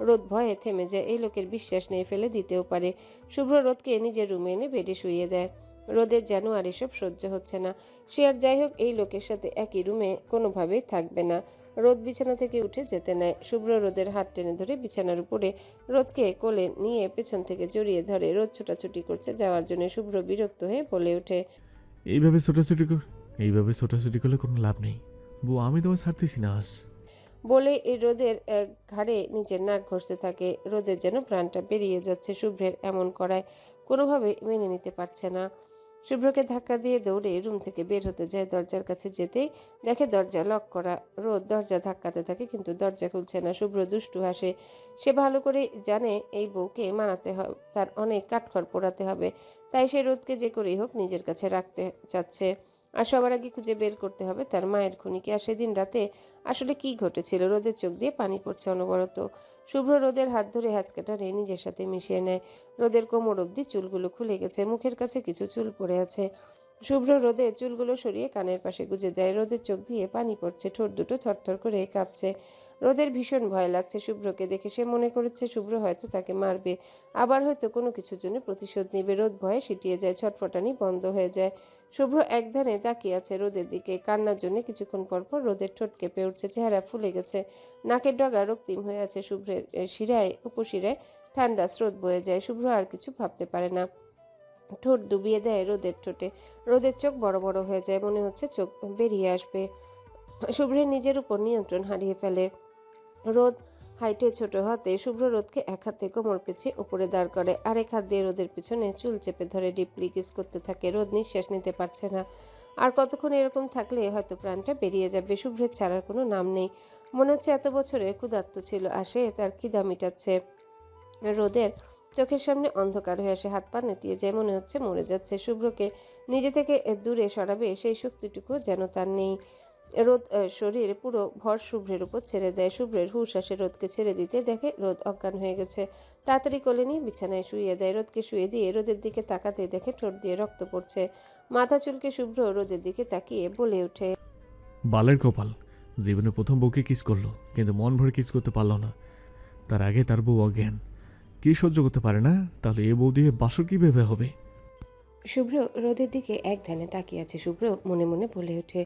[SPEAKER 2] রোদ ভয়ে থেমে যায়। এই লোকের বিশ্বাস নেই, ফেলে দিতেও পারে। শুভ্র রোদকে নিজের রুমে এনে বেডে শুইয়ে দেয়। রোদের যেন আর এসব সহ্য হচ্ছে না। সে আর যাই হোক এই লোকের সাথে একই রুমে কোনোভাবেই থাকবে না। রোদ বিছানা থেকে উঠে যেতে নেয়। শুভ্র রোদের হাত টেনে ধরে বিছানার উপরে রোদকে কোলে নিয়ে পেছন থেকে জড়িয়ে ধরে। রোদ ছোটাছুটি করছে যাওয়ার জন্য। শুভ্র বিরক্ত হয়ে বলে ওঠে,
[SPEAKER 1] এইভাবে ছোটাছুটি করলে কোনো লাভ নেই বউ, আমি তোমার ছাড়তেছি না আজ।
[SPEAKER 2] বলে এই রোদের ঘাড়ে নিজের নাক ঘষতে থাকে। রোদের যেন প্রাণটা বেরিয়ে যাচ্ছে। শুভ্রের এমন করায় কোনোভাবে মেনে নিতে পারছে না। শুভ্রকে ধাক্কা দিয়ে দৌড়ে রুম থেকে বের হতে যায়। দরজার কাছে যেতেই দেখে দরজা লক করা। রোদ দরজা ধাক্কাতে থাকে, কিন্তু দরজা খুলছে না। শুভ্র দুষ্টু হাসে। সে ভালো করে জানে এই বউকে মানাতে হবে, তার অনেক কাঠখড় পোড়াতে হবে। তাই সে রোদকে যে করেই হোক নিজের কাছে রাখতে চাচ্ছে। আর সবার আগে খুঁজে বের করতে হবে তার মায়ের খুনিকে। আর সেদিন রাতে আসলে কি ঘটেছিল। রোদের চোখ দিয়ে পানি পড়ছে অনবরত। শুভ্র রোদের হাত ধরে হ্যাচকাটা রে নিজের সাথে মিশিয়ে নেয়। রোদের কোমর অবধি চুলগুলো খুলে গেছে, মুখের কাছে কিছু চুল পড়ে আছে। শুভ্র রোদের চুলগুলো সরিয়ে কানের পাশে গুজে দেয়। রোদের চোখ দিয়ে পানি পড়ছে, ঠোঁট দুটো থরথর করে কাঁপছে। রোদের ভীষণ ভয় লাগছে শুভ্রকে দেখে। সে মনে করেছে শুভ্র হয়তো তাকে মারবে, আবার হয়তো কোনো কিছুর জন্য প্রতিশোধ নেবে। রোদ ভয়ে সিটিয়ে যায়, ছটফটানি বন্ধ হয়ে যায়। শুভ্র একধানে তাকিয়ে আছে রোদের দিকে। কান্নার জন্য কিছুক্ষণ পর পর রোদের ঠোঁট কেঁপে উঠছে, চেহারা ফুলে গেছে, নাকের ডগা রক্তিম হয়ে আছে। শুভ্রের শিরায় উপশিরায় ঠান্ডা স্রোত বয়ে যায়। শুভ্র আর কিছু ভাবতে পারে না, ঠোঁট ডুবিয়ে দেয় রোদের ঠোঁটে। রোদের চোখ বড় বড় হয়ে যায়, মনে হচ্ছে চোখ বেরিয়ে আসবে। শুভ্রের নিজের উপর নিয়ন্ত্রণ হারিয়ে ফেলে। রোদ হাইটে ছোট হাতে শুভ্র রোদকে এক হাতে কোমর পেঁচিয়ে উপরে দাঁড় করে, আরেক হাত দিয়ে রোদের পিছনে চুল চেপে ধরে ডিপলি কিস করতে থাকে। রোদ নিঃশ্বাস নিতে পারছে না। আর কতক্ষণ এরকম থাকলে হয়তো প্রাণটা বেরিয়ে যাবে। শুভ্রের ছাড়ার কোনো নাম নেই। মনে হচ্ছে এত বছরে ক্ষুধার্ত ছিল, আসে তার খিদা মিটাচ্ছে। রোদের চোখের সামনে অন্ধকার হয়ে আসে, হাত পা নেতিয়ে যায়, মনে হচ্ছে মরে যাচ্ছে। শুভ্রকে নিজে থেকে দূরে সরাবে সেই শক্তিটুকু যেন তার নেই। রোদ শরীর পুরো ভর শুভ্রের উপর ছেড়ে দেয়। শুভ্রের হুঁশ আসে রোদকে ছেড়ে দিতে, দেখে রোদ অজ্ঞান হয়ে গেছে। তাড়াতাড়ি কোলে নিয়ে বিছানায় শুইয়ে দেয়। রোদকে শুয়ে দিয়ে রোদের দিকে তাকাতে দেখে ঠোঁট দিয়ে রক্ত পড়ছে। মাথা চুলকে শুভ্র রোদের দিকে তাকিয়ে বলে ওঠে,
[SPEAKER 1] বালের কপাল, জীবনে প্রথম বউকে কিস করলো, কিন্তু মন ভরে কিস করতে পারলো না। তার আগে তার বউ অজ্ঞান, কি সহ্য করতে পারে না, তাহলে এ বউ দিয়ে বাসর কিভাবে হবে।
[SPEAKER 2] শুভ্র রোদের দিকে এক ধ্যানে তাকিয়ে আছে। শুভ্র মনে মনে বলে ওঠে,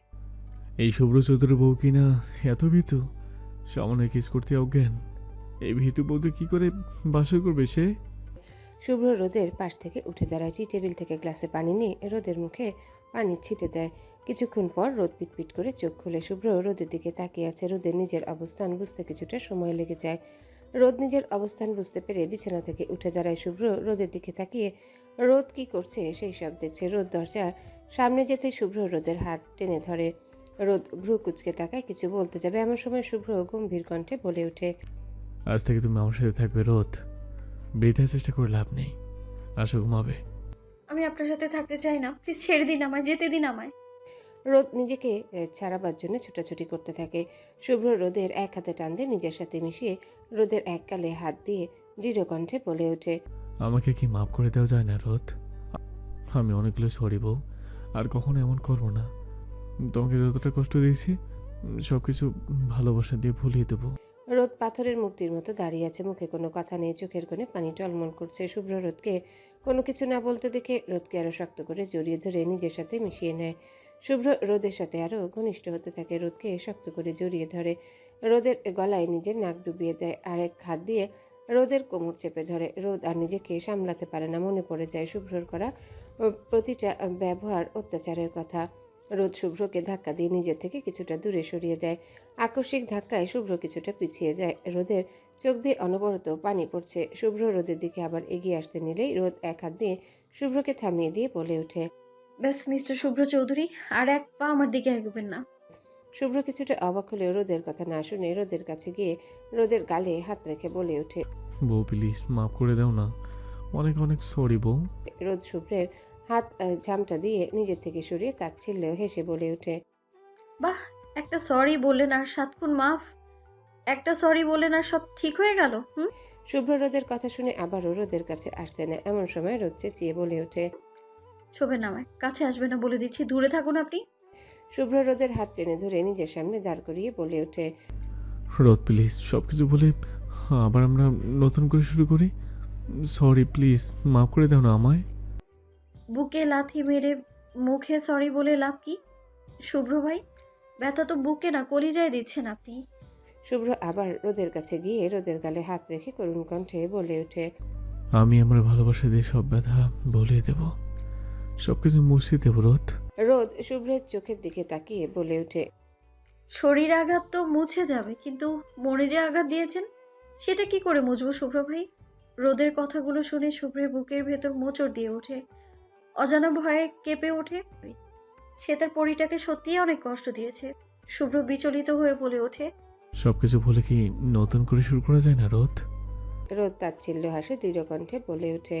[SPEAKER 1] এই শুভ্র চৌধুরী বউ কিনা এত ভীতু, সামনে কিস করতে অজ্ঞান। এই ভীতু বউতে কি করে বাসর করবে সে।
[SPEAKER 2] শুভ্র রোদের পাশ থেকে উঠে দাঁড়ায়। টি টেবিল থেকে গ্লাসে পানি নিয়ে রোদের মুখে পানি ছিটে দেয়। কিছুক্ষণ পর রোদ পিটপিট করে চোখ খুলে। শুভ্র রোদের দিকে তাকিয়ে আছে। রোদের নিজের অবস্থান বুঝতে কিছুটা সময় লেগে যায়। রোদ নিজের অবস্থান বুঝতে পেরে বিছানা থেকে উঠে দাঁড়ায়। শুভ্র রোদের দিকে তাকিয়ে রোদ কি করছে সেই সব দেখছে। রোদ দরজার সামনে যেতে শুভ্র রোদের হাত টেনে ধরে। রোদ ভ্রু কুচকে তাকায়, কিছু বলতে যাবে, এমন সময় শুভ্র গম্ভীর কণ্ঠে বলে ওঠে,
[SPEAKER 1] আজ থেকে তুমি আমার সাথে থাকবে রোদ, বেঁধে চেষ্টা করে লাভ নেই, আসো ঘুমাবে।
[SPEAKER 9] আমি আপনার সাথে থাকতে চাই না, প্লিজ ছেড়ে দিন আমায়, যেতে দিন আমায়।
[SPEAKER 2] রোদ নিজেকে ছাড়াবার জন্য ছোটাছুটি করতে থাকে। শুভ্র রোদের এক হাতে টান দিয়ে নিজের সাথে মিশিয়ে রোদের এক গালে হাত দিয়ে দৃঢ় কণ্ঠে বলে ওঠে,
[SPEAKER 1] আমাকে কি মাফ করে দেওয়া যায় না রোদ? আমি অনেকগুলো সরি বউ, আর কখনো এমন করবো না। তোমাকে যতটা কষ্ট দিয়েছি সব কিছু ভালোবাসা দিয়ে ভুলিয়ে দেবো।
[SPEAKER 2] রোদ পাথরের মূর্তির মতো দাঁড়িয়ে আছে, মুখে কোনো কথা নেই, চোখের কোণে পানি টলমল করছে। শুভ্র রোদকে কোনো কিছু না বলতে দেখে রোদকে আরো শক্ত করে জড়িয়ে ধরে নিজের সাথে মিশিয়ে নেয়। শুভ্র রোদের সাথে আরও ঘনিষ্ঠ হতে থাকে, রোদকে শক্ত করে জড়িয়ে ধরে, রোদের গলায় নিজের নাক ডুবিয়ে দেয়, আরেক হাত দিয়ে রোদের কোমর চেপে ধরে। রোদ আর নিজেকে সামলাতে পারে না, মনে পড়ে যায় শুভ্রর করা প্রতিটা ব্যবহার, অত্যাচারের কথা। রোদ শুভ্রকে ধাক্কা দিয়ে নিজের থেকে কিছুটা দূরে সরিয়ে দেয়। আকস্মিক ধাক্কায় শুভ্র কিছুটা পিছিয়ে যায়। রোদের চোখ দিয়ে অনবরত পানি পড়ছে। শুভ্র রোদের দিকে আবার এগিয়ে আসতে নিলেই রোদ এক হাত দিয়ে শুভ্রকে থামিয়ে দিয়ে বলে ওঠে,
[SPEAKER 9] ব্যাস মিস্টার শুভ্র চৌধুরী, আর এক পা আমার দিকে এগোবেন না।
[SPEAKER 2] শুভ্র কিছুটা অবাক হলেও রোদের কথা না শুনে রোদের কাছে গিয়ে রোদের গালে হাত রেখে বলে ওঠে,
[SPEAKER 1] বউ প্লিজ মাফ করে দাও না, অনেক অনেক সরি বউ।
[SPEAKER 2] রোদ শুভ্রের হাত ঝামটা দিয়ে নিজের থেকে সরিয়ে তাচ্ছিল্যেও হেসে বলে ওঠে,
[SPEAKER 9] বাহ, একটা সরি বললেন আর 7 খুন মাফ, একটা সরি বললেন আর সব ঠিক হয়ে গেল।
[SPEAKER 2] শুভ্র রোদের কথা শুনে আবারও রোদের কাছে আসতে নেয়। এমন সময় রোদ চেঁচিয়ে বলে ওঠে,
[SPEAKER 9] ছোবেন না আমায়, কাছে আসবে না বলে দিচ্ছি, দূরে থাকুন আপনি।
[SPEAKER 2] শুভ্র রোদের হাত টেনে ধরে নিজের সামনে দাঁড় করিয়ে বলে ওঠে,
[SPEAKER 1] রোদ প্লিজ সব কিছু বলে আবার আমরা নতুন করে শুরু করি। সরি প্লিজ মাফ করে দাও না আমায়।
[SPEAKER 9] বুকে লাথি মেরে মুখে সরি বলে লাভ কি শুভ্র ভাই? ব্যথা তো বুকে না কলিজায় দিচ্ছেন আপনি।
[SPEAKER 2] শুভ্র আবার রোদের কাছে গিয়ে রোদের গালে হাত রেখে করুণ কণ্ঠে বলে ওঠে,
[SPEAKER 1] আমি আমার ভালোবাসা দিয়ে সব ব্যথা বলে দেব, সব কিছু মুছিয়ে দেব রোদ।
[SPEAKER 2] রোদ শুভ্রের চোখের দিকে তাকিয়ে বলে ওঠে,
[SPEAKER 9] শরীর আঘাত তো মুছে যাবে, কিন্তু মনে যে আঘাত দিয়েছেন সেটা কি করে মুছবো শুভ্র ভাই? রোদের কথাগুলো শুনে শুভ্রের বুকের ভেতর মোচড় দিয়ে ওঠে, অজানা ভয়ে কেঁপে ওঠে। সে তার পরিটাকে সত্যিই অনেক কষ্ট দিয়েছে। শুভ্র বিচলিত হয়ে বলে ওঠে,
[SPEAKER 1] সব কিছু ভুলে কি নতুন করে শুরু করা যায় না রোদ?
[SPEAKER 2] রোদ তাচ্ছিল্য হাসে দৃঢ় কণ্ঠে বলে ওঠে,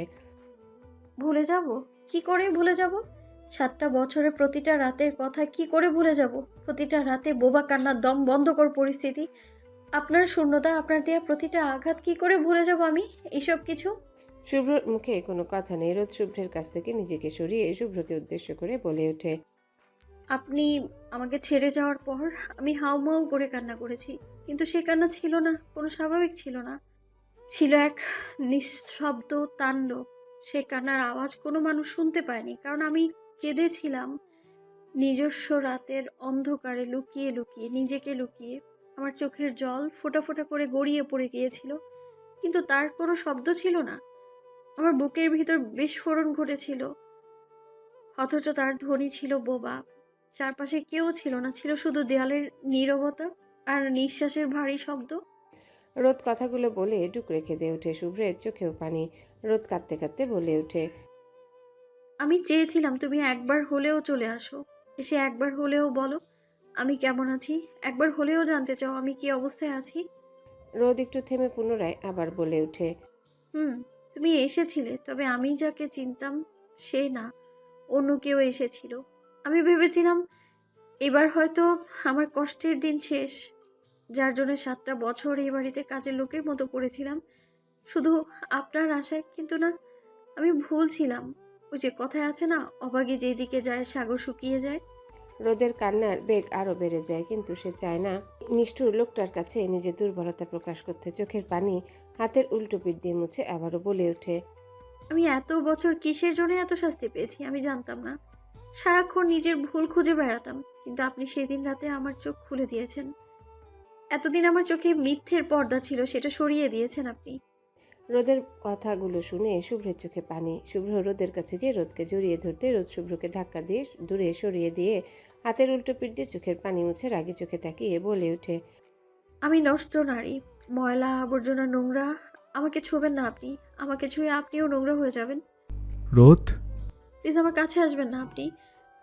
[SPEAKER 9] ভুলে যাব? কি করে ভুলে যাব? 7টা বছরের প্রতিটা রাতের কথা কি করে ভুলে যাব? প্রতিটা রাতে বোবা কান্নার দম বন্ধকর পরিস্থিতি, আপনার শূন্যতা, আপনার দেওয়া প্রতিটা আঘাত কি করে ভুলে যাব আমি এইসব কিছু?
[SPEAKER 2] শুভ্রর মুখে কোনো কথা নেই। রোদ শুভ্রের কাছ থেকে নিজেকে সরিয়ে শুভ্রকে উদ্দেশ্য করে বলে ওঠে,
[SPEAKER 9] আপনি আমাকে ছেড়ে যাওয়ার পর আমি হাউমাউ করে কান্না করেছি, কিন্তু সে কান্না ছিল না, কোনো স্বাভাবিক ছিল না, ছিল এক নিঃশব্দ তাণ্ডব। সে কান্নার আওয়াজ কোনো মানুষ শুনতে পায়নি, কারণ আমি কেঁদেছিলাম নিজস্ব রাতের অন্ধকারে, লুকিয়ে লুকিয়ে, নিজেকে লুকিয়ে। আমার চোখের জল ফোঁটা ফোঁটা করে গড়িয়ে পড়ে গিয়েছিল, কিন্তু তার কোনো শব্দ ছিল না। আমার বুকের ভিতর বিস্ফোরণ ঘটেছিল, অথচ তার ধ্বনি ছিল বোবা। চারপাশে কেউ ছিল না, ছিল শুধু দেয়ালের নীরবতা আর নিঃশ্বাসের ভারী শব্দ।
[SPEAKER 2] রোদ কথাগুলো বলে ডুকরে কেঁদে ওঠে। শুভ্রের চোখেও পানি। রোদ কাঁদতে কাঁদতে বলে ওঠে,
[SPEAKER 9] আমি চেয়েছিলাম তুমি একবার হলেও চলে আসো, এসে একবার হলেও বলো আমি কেমন আছি, একবার হলেও জানতে চাও আমি কি অবস্থায় আছি।
[SPEAKER 2] রোদ একটু থেমে পুনরায় আবার বলে ওঠে,
[SPEAKER 9] তুমি এসেছিলে, তবে আমি যাকে চিনতাম সে না, অন্য কেউ এসেছিল। আমি ভেবেছিলাম এবার হয়তো আমার কষ্টের দিন শেষ, যার জন্য 7টা বছর এই বাড়িতে কাজের লোকের মতো পড়েছিলাম শুধু আপনার আশায়। কিন্তু না, আমি ভুল ছিলাম। ওই যে কথায় আছে না, অবাগে যেদিকে যায় সাগর শুকিয়ে যায়।
[SPEAKER 2] রোদের কান্নার বেগ আরো বেড়ে যায়, কিন্তু সে চায় না নিষ্ঠুর লোকটার কাছে নিজের দুর্বলতা প্রকাশ করতে। চোখের পানি হাতের উল্টো পিঠ দিয়ে মুছে আবারও বলে ওঠে,
[SPEAKER 9] আমি এত বছর কিসের জন্য এত শাস্তি পেয়েছি আমি জানতাম না। সারাক্ষণ নিজের ভুল খুঁজে বেড়াতাম, কিন্তু আপনি সেদিন রাতে আমার চোখ খুলে দিয়েছেন। এতদিন আমার চোখে মিথ্যের পর্দা ছিল, সেটা সরিয়ে দিয়েছেন আপনি।
[SPEAKER 2] রোদের কথাগুলো শুনে শুভ্রের চোখে পানি। শুভ্র রোদের কাছে গিয়ে রোদকে জড়িয়ে ধরতে রোদ শুভ্রকে ধাক্কা দিয়ে দূরে সরিয়ে দিয়ে হাতের উল্টো পিঠ দিয়ে চোখের পানি মুছে রাগি চোখে তাকিয়ে বলে ওঠে,
[SPEAKER 9] আমি নষ্ট নারী, ময়লা আবর্জনা নোংরা, আমাকে ছোবেন না আপনি। আমাকে ছুঁয়ে আপনিও নোংরা হয়ে যাবেন।
[SPEAKER 1] রোদ
[SPEAKER 9] প্লিজ আমার কাছে আসবেন না আপনি।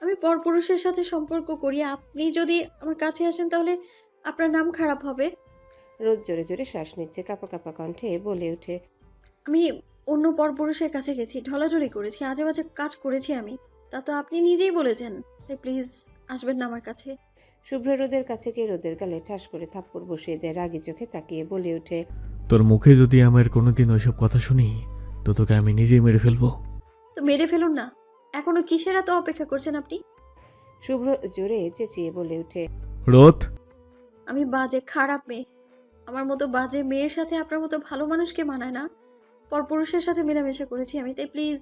[SPEAKER 9] আমি পরপুরুষের সাথে সম্পর্ক করি, আপনি যদি আমার কাছে আসেন তাহলে আপনার নাম খারাপ হবে।
[SPEAKER 2] রোদ জোরে জোরে শ্বাস নিচ্ছে, কাঁপা কাঁপা কণ্ঠে বলে ওঠে,
[SPEAKER 9] আমি অন্য পরপুরুষের কাছে গেছি, ঢলাঢলি করেছি, আজে বাজে কাজ করেছি আমি, তা তো আপনি নিজেই বলেছেন। তাই প্লিজ আসবেন না আমার কাছে।
[SPEAKER 2] শুভ্র রোদের কাছে গিয়ে রোদের গালে ঠাস করে থাপ্পড় বসিয়ে দেয়, রাগি চোখে তাকিয়ে বলে ওঠে,
[SPEAKER 1] তোর মুখে যদি আমার কোনোদিন ওইসব কথা শুনি তো তোকে আমি নিজেই মেরে ফেলবো।
[SPEAKER 9] তো মেরে ফেলুন না, এখনো কিসের এত অপেক্ষা করছেন আপনি?
[SPEAKER 2] শুভ্র জোরে চেঁচিয়ে বলে ওঠে,
[SPEAKER 1] রোদ
[SPEAKER 9] আমি বাজে, খারাপ মেয়ে। আমার মতো বাজে মেয়ের সাথে আপনার মতো ভালো মানুষকে মানায় না। পরপুরুষের সাথে মেলামেশা করেছি আমি, তাই প্লিজ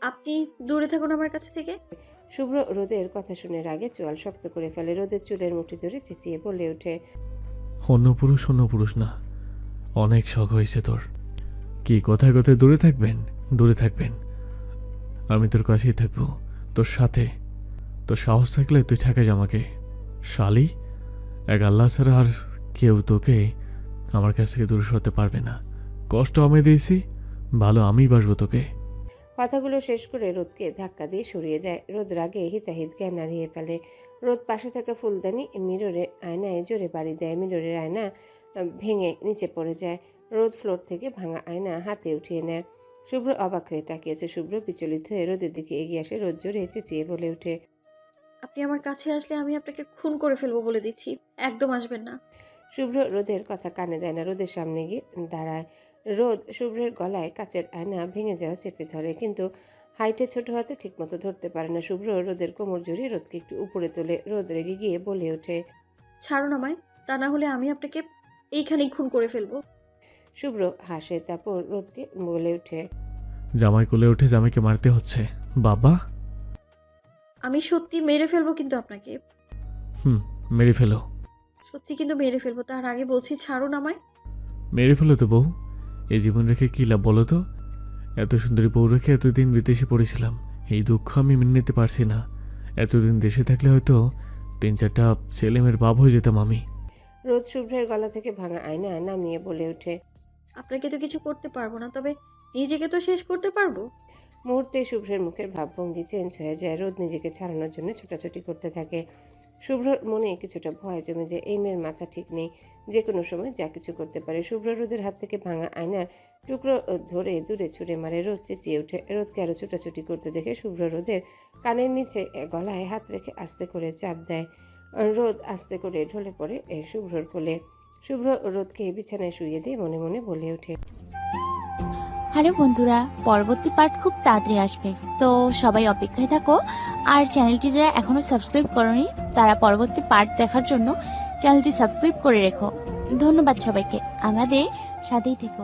[SPEAKER 9] আপনি দূরে থাকুন আমার কাছ থেকে।
[SPEAKER 2] শুভ্র রোদের কথা শুনে রাগে চোয়াল শক্ত করে ফেলে। রোদের চুলের মুঠি ধরে চেঁচিয়ে বলে ওঠে,
[SPEAKER 1] অন্য পুরুষ না, অনেক শখ হয়েছে তোর। কি কোথায় কোথায় দূরে থাকবেন? দূরে থাকবেন, আমি তোর কাছেই থাকবো, তোর সাথে। তোর সাহস থাকলে তুই ঠেকাস আমাকে। শালি, এক আল্লাহ ছাড়া আর কেউ তোকে আমার কাছ থেকে দূরে সরতে পারবে না। কষ্ট আমি দিয়েছি, ভালো আমিই বাসবো তোকে।
[SPEAKER 2] কথাগুলো শেষ করে রোদকে ধাক্কা দিয়ে সরিয়ে দেয়। রোদ রাগে হিতাহিত জ্ঞান হারিয়ে ফেলে। রোদ পাশে থাকা ফুলদানি মিররে আয়নায় জোরে বাড়ি দেয়। মিররের আয়না ভেঙে নিচে পড়ে যায়। রোদ ফ্লোর থেকে ভাঙা আয়না হাতে উঠিয়ে নেয়। শুভ্র অবাক হয়ে তাকিয়েছে। শুভ্র বিচলিত হয়ে রোদের দিকে এগিয়ে আসে। রোদ জোরে চেঁচিয়ে বলে ওঠে,
[SPEAKER 9] আপনি আমার কাছে আসলে আমি আপনাকে খুন করে ফেলবো বলে দিচ্ছি, একদম আসবেন না।
[SPEAKER 2] শুভ্র রোদের কথা কানে দেয় না। রোদের সামনে গিয়ে দাঁড়ায়। রোদ শুভ্রের গলায় কাচের আয়না ভেঙে যাওয়া চেপে ধরে, কিন্তু হাইটে ছোট হাতে ঠিকমতো ধরতে পারে না। শুভ্র রোদের কোমর জড়িয়ে রোদকে একটু উপরে তোলে। রোদ রেগে গিয়ে বলে ওঠে,
[SPEAKER 9] ছাড়ুন আমায়, তা না হলে আমি আপনাকে এইখানেই খুন করে ফেলবো।
[SPEAKER 2] শুভ্র হাসে, তারপর রোদকে বলে ওঠে,
[SPEAKER 1] জামাই কোলে উঠে জামাইকে মারতে হচ্ছে বাবা?
[SPEAKER 9] আমি সত্যি মেরে ফেলবো কিন্তু আপনাকে,
[SPEAKER 1] মেরে ফেলো।
[SPEAKER 9] সত্যি কিন্তু মেরে ফেলবো। তার আগে বলছি ছাড়ুন আমায়।
[SPEAKER 1] মেরে ফেলো তো বউ, এই জীবন রেখে কী লাভ বলো তো? এত সুন্দরী বউ রেখে এতদিন বিদেশে পড়েছিলাম, এই দুঃখ আমি মেনে নিতে পারছি না। এতদিন দেশে থাকলে হয়তো 3-4টা ছেলেমেয়ের বাপ হয়ে যেতাম আমি।
[SPEAKER 2] রোদ শুভ্রের গলা থেকে ভাঙা আয়না নামিয়ে বলে ওঠে,
[SPEAKER 9] আপনাকে তো কিছু করতে পারবো না, তবে নিজেকে তো শেষ করতে পারবো।
[SPEAKER 2] মুহূর্তে শুভ্রের মুখের ভাবভঙ্গি চেঞ্জ হয়ে যায়। রোদ নিজেকে ছাড়ানোর জন্য ছোটাছুটি করতে থাকে। শুভ্রর মনে কিছুটা ভয় জমে যায়। এই মেয়ের মাথা ঠিক নেই, যে কোনো সময় যা কিছু করতে পারে। শুভ্র রোদের হাত থেকে ভাঙা আয়নার টুকরো ধরে দূরে ছুঁড়ে মারে। রোদ চেঁচিয়ে ওঠে। রোদকে আরো ছুটাছুটি করতে দেখে শুভ্র রোদের কানের নিচে গলায় হাত রেখে আস্তে করে চাপ দেয়। রোদ আস্তে করে ঢলে পড়ে শুভ্রর কোলে। শুভ্র রোদকে বিছানায় শুইয়ে দিয়ে মনে মনে বলে ওঠে,
[SPEAKER 10] হ্যালো বন্ধুরা, পরবর্তী পার্ট খুব তাড়াতাড়ি আসবে, তো সবাই অপেক্ষায় থাকো। আর চ্যানেলটি যারা এখনো সাবস্ক্রাইব করোনি তারা পরবর্তী পার্ট দেখার জন্য চ্যানেলটি সাবস্ক্রাইব করে রেখো। ধন্যবাদ সবাইকে, আমাদের সাথেই থেকো।